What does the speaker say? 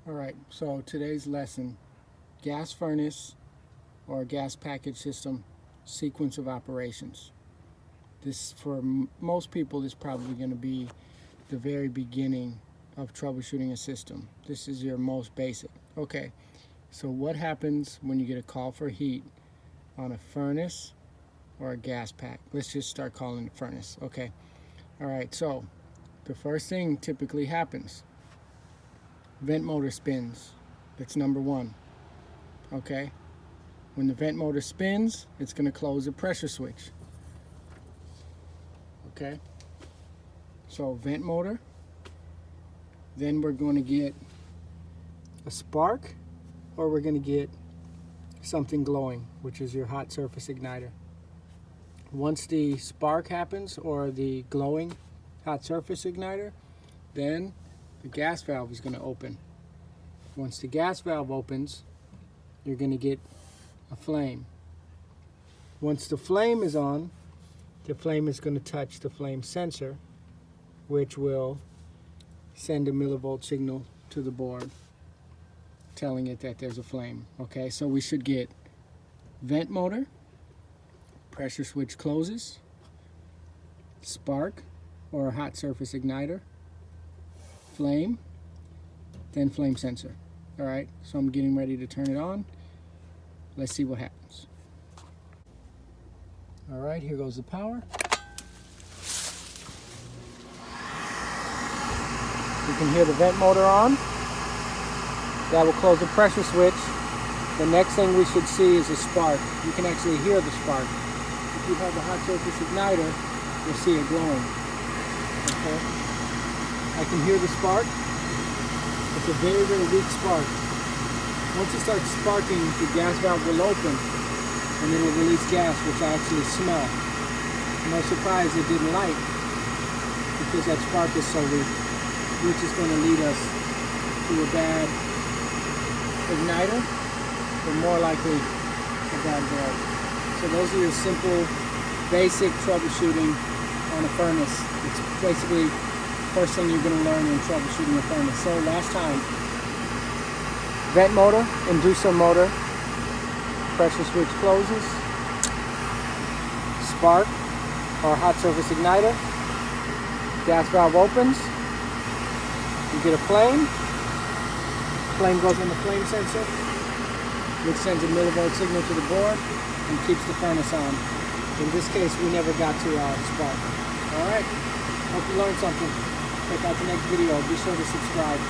Alright, so today's lesson, gas furnace or gas package system sequence of operations. This, for most people, is probably going to be the very beginning of troubleshooting a system. This is your most basic. Okay, so what happens when you get a call for heat on a furnace or a gas pack? Let's just start calling it furnace. Okay, alright, so the first thing typically happens, vent motor spins. That's number one. Okay, when the vent motor spins, it's going to close the pressure switch. Okay, so vent motor, then we're going to get a spark, or we're going to get something glowing, which is your hot surface igniter. Once the spark happens, or the glowing hot surface igniter, then the gas valve is going to open. Once the gas valve opens, you're going to get a flame. Once the flame is on, the flame is going to touch the flame sensor, which will send a millivolt signal to the board telling it that there's a flame. Okay, so we should get vent motor, pressure switch closes, spark or hot surface igniter, flame, then flame sensor. Alright, so I'm getting ready to turn it on. Let's see what happens. Alright, here goes the power. You can hear the vent motor on. That will close the pressure switch. The next thing we should see is a spark. You can actually hear the spark. If you have a hot surface igniter, you'll see it glowing. Okay. I can hear the spark. It's a very, very weak spark. Once it starts sparking, the gas valve will open and it will release gas, which I actually smell. No surprise it didn't light because that spark is so weak, which is going to lead us to a bad igniter, or more likely a bad bulb. So those are your simple, basic troubleshooting on a furnace. It's basically the first thing you're going to learn in troubleshooting a furnace. So last time, vent motor, inducer motor, pressure switch closes, spark or hot surface igniter, gas valve opens, you get a flame, flame goes on the flame sensor, which sends a millivolt signal to the board and keeps the furnace on. In this case, we never got to spark. Alright, hope you learned something. Check out the next video. Be sure to subscribe.